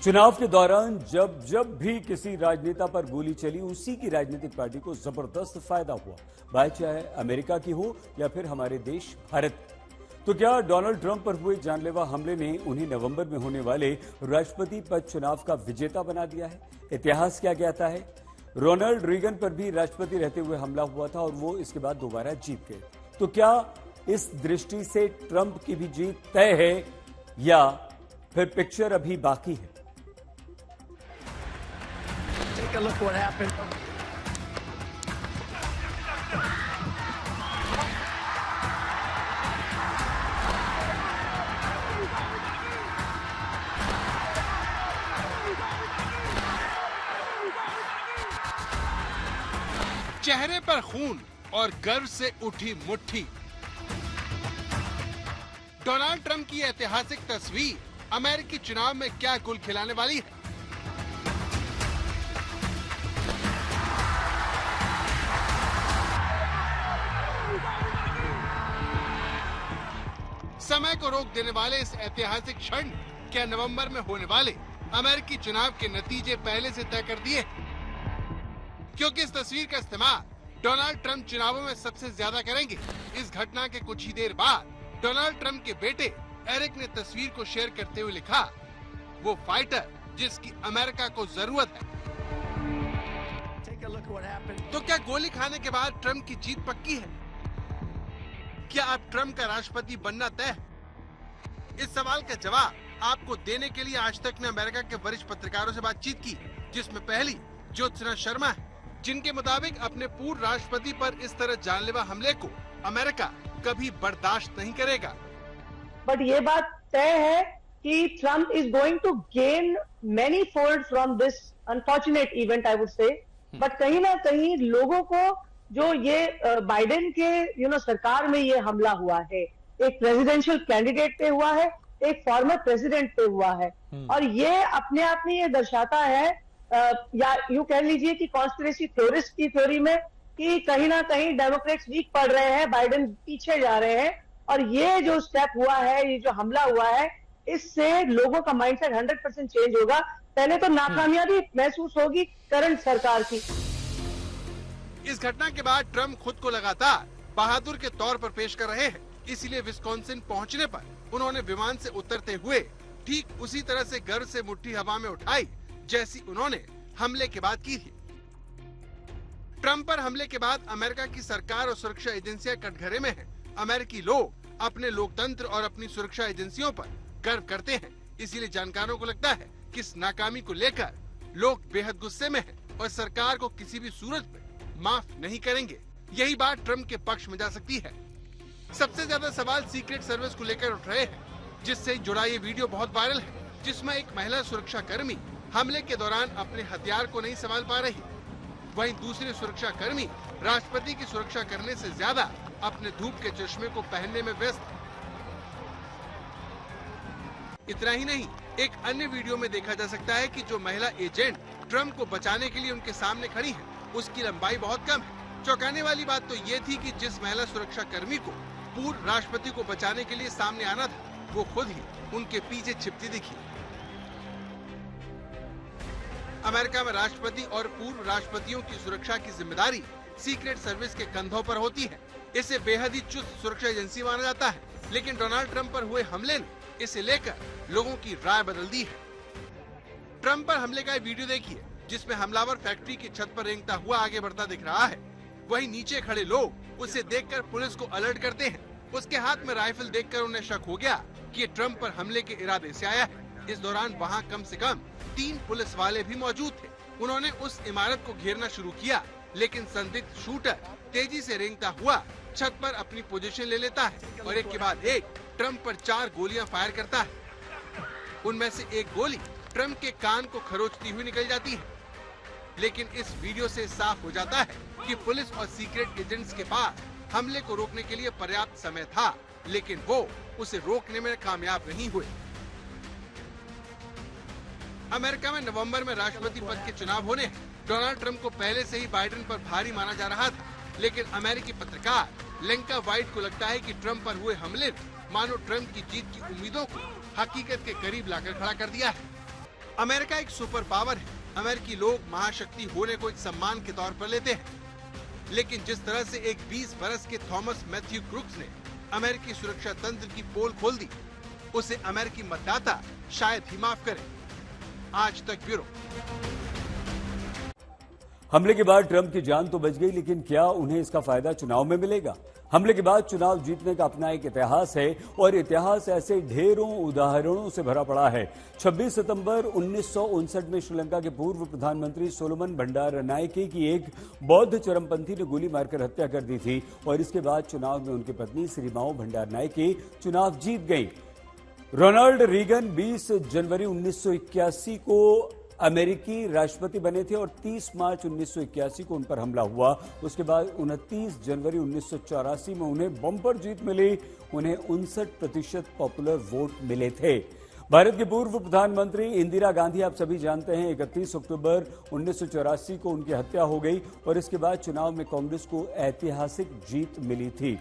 चुनाव के दौरान जब जब भी किसी राजनेता पर गोली चली, उसी की राजनीतिक पार्टी को जबरदस्त फायदा हुआ, बात चाहे अमेरिका की हो या फिर हमारे देश भारत की। तो क्या डोनाल्ड ट्रंप पर हुए जानलेवा हमले ने उन्हें नवंबर में होने वाले राष्ट्रपति पद चुनाव का विजेता बना दिया है? इतिहास क्या कहता है? रोनाल्ड रीगन पर भी राष्ट्रपति रहते हुए हमला हुआ था और वो इसके बाद दोबारा जीत गए। तो क्या इस दृष्टि से ट्रंप की भी जीत तय है या फिर पिक्चर अभी बाकी है? Take a look what happened. चेहरे पर खून और गर्व से उठी मुट्ठी। डोनाल्ड ट्रंप की ऐतिहासिक तस्वीर अमेरिकी चुनाव में क्या गुल खिलाने वाली है? समय को रोक देने वाले इस ऐतिहासिक क्षण क्या नवंबर में होने वाले अमेरिकी चुनाव के नतीजे पहले से तय कर दिए? क्योंकि इस तस्वीर का इस्तेमाल डोनाल्ड ट्रंप चुनावों में सबसे ज्यादा करेंगे। इस घटना के कुछ ही देर बाद डोनाल्ड ट्रंप के बेटे एरिक ने तस्वीर को शेयर करते हुए लिखा, वो फाइटर जिसकी अमेरिका को जरूरत है। तो क्या गोली खाने के बाद ट्रंप की जीत पक्की है? क्या अब ट्रंप का राष्ट्रपति बनना तय है? इस सवाल का जवाब आपको देने के लिए आज तक ने अमेरिका के वरिष्ठ पत्रकारों से बातचीत की, जिसमें पहली ज्योत्सना शर्मा है, जिनके मुताबिक अपने पूर्व राष्ट्रपति पर इस तरह जानलेवा हमले को अमेरिका कभी बर्दाश्त नहीं करेगा। बट ये बात तय है कि Trump is going to gain many fold from this unfortunate event, I would say. But कहीं ना कहीं लोगों को जो ये बाइडेन के सरकार में ये हमला हुआ है, एक प्रेसिडेंशियल कैंडिडेट पे हुआ है, एक फॉर्मर प्रेसिडेंट पे हुआ है, और ये अपने आप में ये दर्शाता है या यूं कह लीजिए कि कॉन्स्पिरेसी थ्योरिस्ट की थ्योरी में कि कहीं ना कहीं डेमोक्रेट्स वीक पड़ रहे हैं, बाइडेन पीछे जा रहे हैं। और ये जो स्टेप हुआ है, ये जो हमला हुआ है, इससे लोगों का माइंडसेट 100% चेंज होगा। पहले तो नाकामयाबी महसूस होगी करंट सरकार की। इस घटना के बाद ट्रंप खुद को लगातार बहादुर के तौर पर पेश कर रहे हैं। इसलिए विस्कॉन्सिन पहुंचने पर उन्होंने विमान से उतरते हुए ठीक उसी तरह से गर्व से मुट्ठी हवा में उठाई जैसी उन्होंने हमले के बाद की थी। ट्रंप पर हमले के बाद अमेरिका की सरकार और सुरक्षा एजेंसियां कटघरे में हैं। अमेरिकी लोग अपने लोकतंत्र और अपनी सुरक्षा एजेंसियों पर गर्व करते हैं। इसीलिए जानकारों को लगता है कि इस नाकामी को लेकर लोग बेहद गुस्से में हैं और सरकार को किसी भी सूरत में माफ नहीं करेंगे। यही बात ट्रंप के पक्ष में जा सकती है। सबसे ज्यादा सवाल सीक्रेट सर्विस को लेकर उठ रहे हैं, जिससे जुड़ा ये वीडियो बहुत वायरल है, जिसमें एक महिला सुरक्षा कर्मी हमले के दौरान अपने हथियार को नहीं संभाल पा रही। वहीं दूसरे सुरक्षा कर्मी राष्ट्रपति की सुरक्षा करने से ज्यादा अपने धूप के चश्मे को पहनने में व्यस्त है। इतना ही नहीं, एक अन्य वीडियो में देखा जा सकता है कि जो महिला एजेंट ट्रंप को बचाने के लिए उनके सामने खड़ी है, उसकी लंबाई बहुत कम है। चौंकाने वाली बात तो ये थी कि जिस महिला सुरक्षा कर्मी को पूर्व राष्ट्रपति को बचाने के लिए सामने आना था, वो खुद ही उनके पीछे छिपती दिखी। अमेरिका में राष्ट्रपति और पूर्व राष्ट्रपतियों की सुरक्षा की जिम्मेदारी सीक्रेट सर्विस के कंधों पर होती है। इसे बेहद ही चुस्त सुरक्षा एजेंसी माना जाता है। लेकिन डोनाल्ड ट्रंप पर हुए हमले ने इसे लेकर लोगों की राय बदल दी है। ट्रंप पर हमले का वीडियो देखिए, जिसमें हमलावर फैक्ट्री की छत पर रेंगता हुआ आगे बढ़ता दिख रहा है। वहीं नीचे खड़े लोग उसे देखकर पुलिस को अलर्ट करते हैं। उसके हाथ में राइफल देखकर उन्हें शक हो गया कि ये ट्रंप पर हमले के इरादे से आया है। इस दौरान वहां कम से कम 3 पुलिस वाले भी मौजूद थे। उन्होंने उस इमारत को घेरना शुरू किया, लेकिन संदिग्ध शूटर तेजी से रेंगता हुआ छत पर अपनी पोजीशन ले लेता है और एक के बाद एक ट्रंप पर 4 गोलियां फायर करता है। उनमें से एक गोली ट्रंप के कान को खरोचती हुई निकल जाती है। लेकिन इस वीडियो से साफ हो जाता है कि पुलिस और सीक्रेट एजेंट्स के पास हमले को रोकने के लिए पर्याप्त समय था, लेकिन वो उसे रोकने में कामयाब नहीं हुए। अमेरिका में नवंबर में राष्ट्रपति पद के चुनाव होने हैं। डोनाल्ड ट्रंप को पहले से ही बाइडेन पर भारी माना जा रहा था, लेकिन अमेरिकी पत्रकार लेंका वाइट को लगता है कि ट्रंप पर हुए हमले ने मानो ट्रंप की जीत की उम्मीदों को हकीकत के करीब लाकर खड़ा कर दिया है। अमेरिका एक सुपर पावर है। अमेरिकी लोग महाशक्ति होने को एक सम्मान के तौर पर लेते हैं, लेकिन जिस तरह से एक 20 बरस के थॉमस मैथ्यू क्रुक्स ने अमेरिकी सुरक्षा तंत्र की पोल खोल दी, उसे अमेरिकी मतदाता शायद ही माफ करें। आज तक ब्यूरो। हमले के बाद ट्रंप की जान तो बच गई, लेकिन क्या उन्हें इसका फायदा चुनाव में मिलेगा? हमले के बाद चुनाव जीतने का अपना एक इतिहास है और इतिहास ऐसे ढेरों उदाहरणों से भरा पड़ा है। 26 सितंबर 1959 में श्रीलंका के पूर्व प्रधानमंत्री सोलोमन भंडारनायके की एक बौद्ध चरमपंथी ने गोली मारकर हत्या कर दी थी और इसके बाद चुनाव में उनकी पत्नी श्रीमाओ भंडारनायके चुनाव जीत गई। रोनाल्ड रीगन 20 जनवरी 1981 को अमेरिकी राष्ट्रपति बने थे और 30 मार्च 1981 को उन पर हमला हुआ। उसके बाद 29 जनवरी 1984 में उन्हें बम्पर जीत मिली। उन्हें 59% पॉपुलर वोट मिले थे। भारत के पूर्व प्रधानमंत्री इंदिरा गांधी आप सभी जानते हैं 31 अक्टूबर 1984 को उनकी हत्या हो गई और इसके बाद चुनाव में कांग्रेस को ऐतिहासिक जीत मिली थी।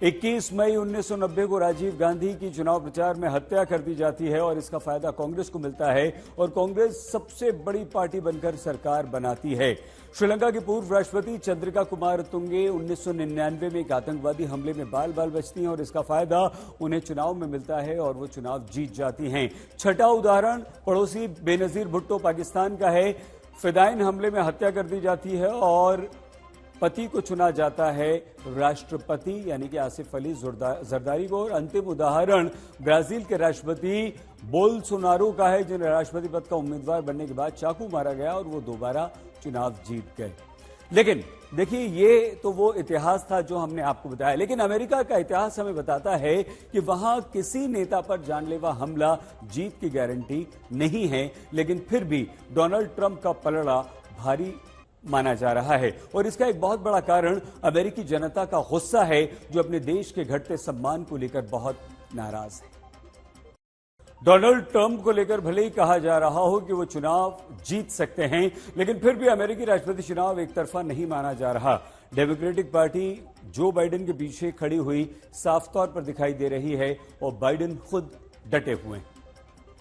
21 मई 1990 को राजीव गांधी की चुनाव प्रचार में हत्या कर दी जाती है और इसका फायदा कांग्रेस को मिलता है और कांग्रेस सबसे बड़ी पार्टी बनकर सरकार बनाती है। श्रीलंका के पूर्व राष्ट्रपति चंद्रिका कुमार तुंगे 1999 में एक आतंकवादी हमले में बाल बाल बचती हैं और इसका फायदा उन्हें चुनाव में मिलता है और वो चुनाव जीत जाती हैं। छठा उदाहरण पड़ोसी बेनजीर भुट्टो पाकिस्तान का है। फिदाइन हमले में हत्या कर दी जाती है और पति को चुना जाता है राष्ट्रपति यानी कि आसिफ अली जरदारी को। और अंतिम उदाहरण ब्राजील के राष्ट्रपति बोल्सोनारो का है, जिन्हें राष्ट्रपति पद का उम्मीदवार बनने के बाद चाकू मारा गया और वो दोबारा चुनाव जीत गए। लेकिन देखिए, ये तो वो इतिहास था जो हमने आपको बताया, लेकिन अमेरिका का इतिहास हमें बताता है कि वहां किसी नेता पर जानलेवा हमला जीत की गारंटी नहीं है। लेकिन फिर भी डोनाल्ड ट्रंप का पलड़ा भारी माना जा रहा है और इसका एक बहुत बड़ा कारण अमेरिकी जनता का गुस्सा है, जो अपने देश के घटते सम्मान को लेकर बहुत नाराज है। डोनाल्ड ट्रंप को लेकर भले ही कहा जा रहा हो कि वो चुनाव जीत सकते हैं, लेकिन फिर भी अमेरिकी राष्ट्रपति चुनाव एक तरफा नहीं माना जा रहा। डेमोक्रेटिक पार्टी जो बाइडेन के पीछे खड़ी हुई साफ तौर पर दिखाई दे रही है और बाइडेन खुद डटे हुए हैं।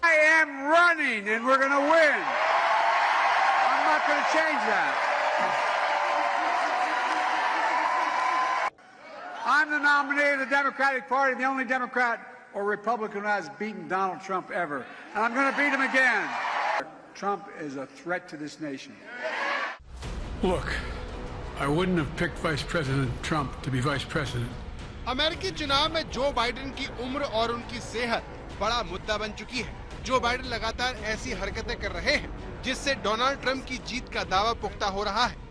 I am running and we're going to win. I'm not going to change that. I'm the nominee of the Democratic Party, the only Democrat or Republican who has beaten Donald Trump ever. And I'm going to beat him again. Trump is a threat to this nation. Look, I wouldn't have picked Vice President Trump to be Vice President. अमेरिकी चुनाव में Joe Biden की उम्र और उनकी सेहत बड़ा मुद्दा बन चुकी है। जो बाइडेन लगातार ऐसी हरकतें कर रहे हैं जिससे डोनाल्ड ट्रंप की जीत का दावा पुख्ता हो रहा है।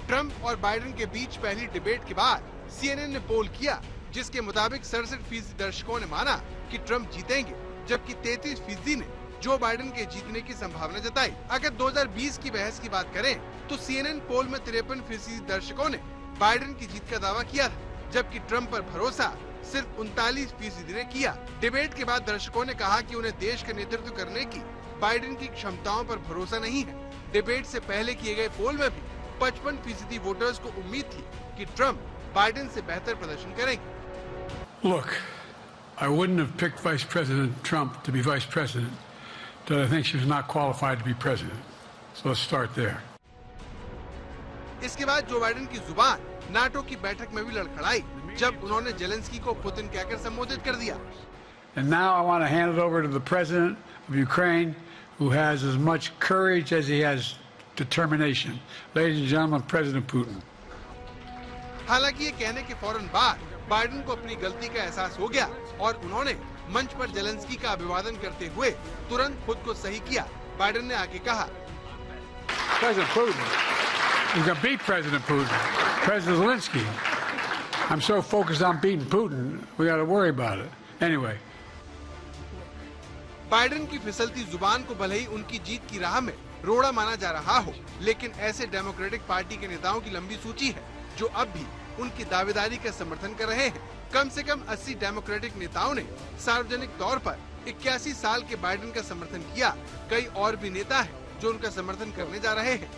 ट्रंप और बाइडेन के बीच पहली डिबेट के बाद CNN ने पोल किया, जिसके मुताबिक 67% दर्शकों ने माना कि ट्रंप जीतेंगे, जबकि 33% ने जो बाइडेन के जीतने की संभावना जताई। अगर 2020 की बहस की बात करें तो CNN पोल में 53% दर्शकों ने बाइडेन की जीत का दावा किया था, जबकि ट्रंप पर भरोसा सिर्फ 39% ने किया। डिबेट के बाद दर्शकों ने कहा कि उन्हें देश का नेतृत्व करने की बाइडेन की क्षमताओं पर भरोसा नहीं है। डिबेट से पहले किए गए पोल में भी 55% वोटर्स को उम्मीद थी कि ट्रंप बाइडेन से बेहतर प्रदर्शन करेंगे। Look, I wouldn't have picked Vice President Trump to be Vice President, but I think she was not qualified to be President. So let's start there. इसके बाद जो बाइडेन की जुबान नाटो की बैठक में भी लड़खड़ाई, जब उन्होंने जेलेंस्की को पुतिन कहकर संबोधित कर दिया। And now I want to hand it over to the President of Ukraine, who has as much courage as he has determination. Ladies and gentlemen, President Putin. हालांकि ये कहने के फौरन बाद बाइडेन को अपनी गलती का एहसास हो गया और उन्होंने मंच पर जेलेंस्की का अभिवादन करते हुए तुरंत खुद को सही किया। बाइडेन ने आगे कहा, President Putin. You can beat President Putin. President Zelensky. I'm so focused on beating Putin, we got to worry about it. Anyway. Biden की फिसलती जुबान को भले ही उनकी जीत की राह में रोड़ा माना जा रहा हो, लेकिन ऐसे डेमोक्रेटिक पार्टी के नेताओं की लंबी सूची है जो अब भी उनकी दावेदारी का समर्थन कर रहे हैं। कम से कम 80 डेमोक्रेटिक नेताओं ने सार्वजनिक तौर पर 81 साल के बाइडेन का समर्थन किया। कई और भी नेता हैं जो उनका समर्थन करने जा रहे हैं।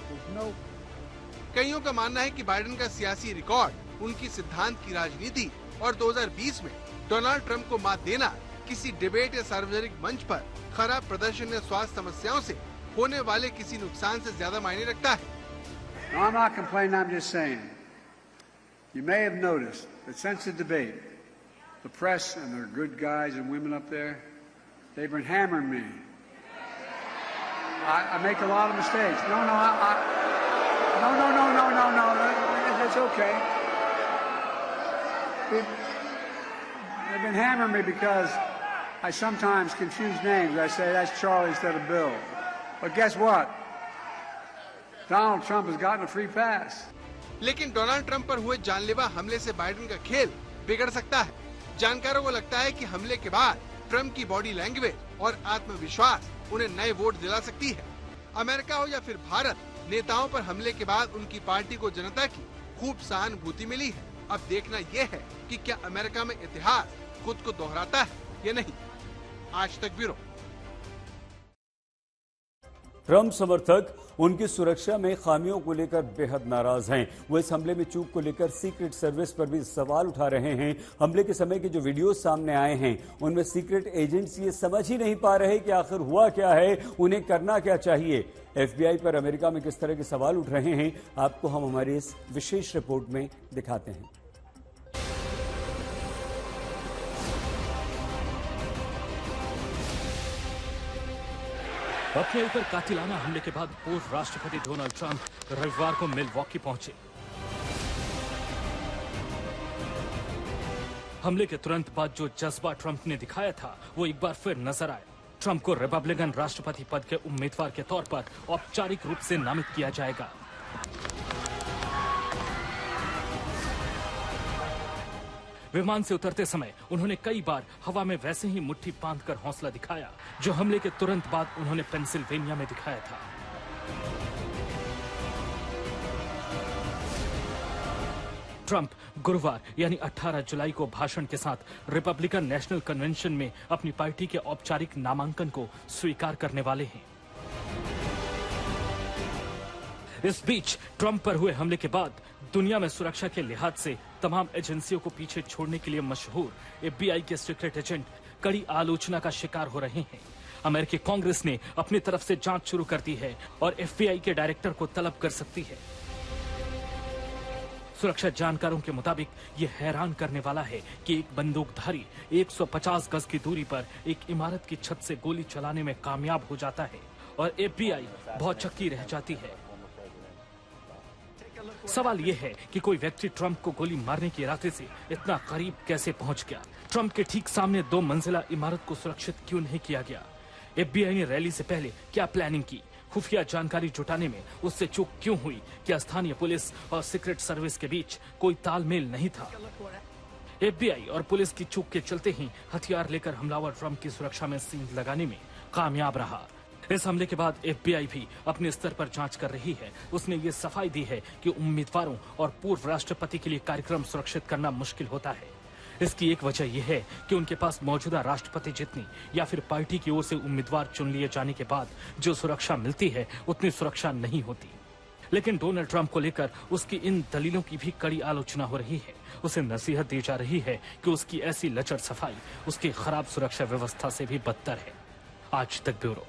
कईयों का मानना है कि बाइडेन का सियासी रिकॉर्ड, उनकी सिद्धांत की राजनीति और 2020 में डोनाल्ड ट्रंप को मात देना किसी डिबेट या सार्वजनिक मंच पर खराब प्रदर्शन या स्वास्थ्य समस्याओं से होने वाले किसी नुकसान से ज्यादा मायने रखता है। No, I'm not complaining, I'm just saying. You may have noticed that since the debate, the press and their good guys and women up there, they've been hammering me. I make a lot of mistakes. No, that's okay. They've been hammering me because I sometimes confuse names. I say that's Charlie instead of Bill. But guess what? Donald Trump has gotten a free pass. लेकिन Donald Trump पर हुए जानलेवा हमले से Biden का खेल बिगड़ सकता है। जानकारों को लगता है कि हमले के बाद ट्रंप की बॉडी लैंग्वेज और आत्मविश्वास उन्हें नए वोट दिला सकती है। अमेरिका हो या फिर भारत, नेताओं पर हमले के बाद उनकी पार्टी को जनता की खूब सहानुभूति मिली है। अब देखना यह है कि क्या अमेरिका में इतिहास खुद को दोहराता है या नहीं। आज तक ब्यूरो। ट्रंप समर्थक उनकी सुरक्षा में खामियों को लेकर बेहद नाराज हैं। वो इस हमले में चूक को लेकर सीक्रेट सर्विस पर भी सवाल उठा रहे हैं। हमले के समय के जो वीडियो सामने आए हैं उनमें सीक्रेट एजेंट्स ये समझ ही नहीं पा रहे कि आखिर हुआ क्या है, उन्हें करना क्या चाहिए। FBI पर अमेरिका में किस तरह के सवाल उठ रहे हैं, आपको हम हमारी इस विशेष रिपोर्ट में दिखाते हैं। अपने ऊपर कातिलाना हमले के बाद पूर्व राष्ट्रपति डोनाल्ड ट्रंप रविवार को मिलवॉकी पहुंचे। हमले के तुरंत बाद जो जज्बा ट्रंप ने दिखाया था वो एक बार फिर नजर आया। ट्रंप को रिपब्लिकन राष्ट्रपति पद के उम्मीदवार के तौर पर औपचारिक रूप से नामित किया जाएगा। विमान से उतरते समय उन्होंने कई बार हवा में वैसे ही मुट्ठी बांधकर हौसला दिखाया जो हमले के तुरंत बाद उन्होंने पेंसिल्वेनिया में दिखाया था। ट्रंप गुरुवार यानी 18 जुलाई को भाषण के साथ रिपब्लिकन नेशनल कन्वेंशन में अपनी पार्टी के औपचारिक नामांकन को स्वीकार करने वाले हैं। इस बीच ट्रंप पर हुए हमले के बाद दुनिया में सुरक्षा के लिहाज से तमाम एजेंसियों को पीछे छोड़ने के लिए मशहूर FBI के सीक्रेट एजेंट कड़ी आलोचना का शिकार हो रहे हैं। अमेरिकी कांग्रेस ने अपनी तरफ से जांच शुरू कर दी है और FBI के डायरेक्टर को तलब कर सकती है। सुरक्षा जानकारों के मुताबिक ये हैरान करने वाला है कि एक बंदूकधारी 150 गज की दूरी पर एक इमारत की छत से गोली चलाने में कामयाब हो जाता है और FBI भौचक्की रह जाती है। सवाल यह है कि कोई व्यक्ति ट्रंप को गोली मारने के इरादे से इतना करीब कैसे पहुंच गया। ट्रंप के ठीक सामने 2 मंजिला इमारत को सुरक्षित क्यों नहीं किया गया। FBI ने रैली से पहले क्या प्लानिंग की, खुफिया जानकारी जुटाने में उससे चूक क्यों हुई, क्या स्थानीय पुलिस और सीक्रेट सर्विस के बीच कोई तालमेल नहीं था। FBI और पुलिस की चूक के चलते ही हथियार लेकर हमलावर ट्रंप की सुरक्षा में सींग लगाने में कामयाब रहा। इस हमले के बाद FBI भी अपने स्तर पर जांच कर रही है। उसने ये सफाई दी है कि उम्मीदवारों और पूर्व राष्ट्रपति के लिए कार्यक्रम सुरक्षित करना मुश्किल होता है। इसकी एक वजह यह है कि उनके पास मौजूदा राष्ट्रपति जितनी या फिर पार्टी की ओर से उम्मीदवार चुन लिए जाने के बाद जो सुरक्षा मिलती है उतनी सुरक्षा नहीं होती। लेकिन डोनाल्ड ट्रंप को लेकर उसकी इन दलीलों की भी कड़ी आलोचना हो रही है। उसे नसीहत दी जा रही है कि उसकी ऐसी लचर सफाई उसकी खराब सुरक्षा व्यवस्था से भी बदतर है। आज तक ब्यूरो।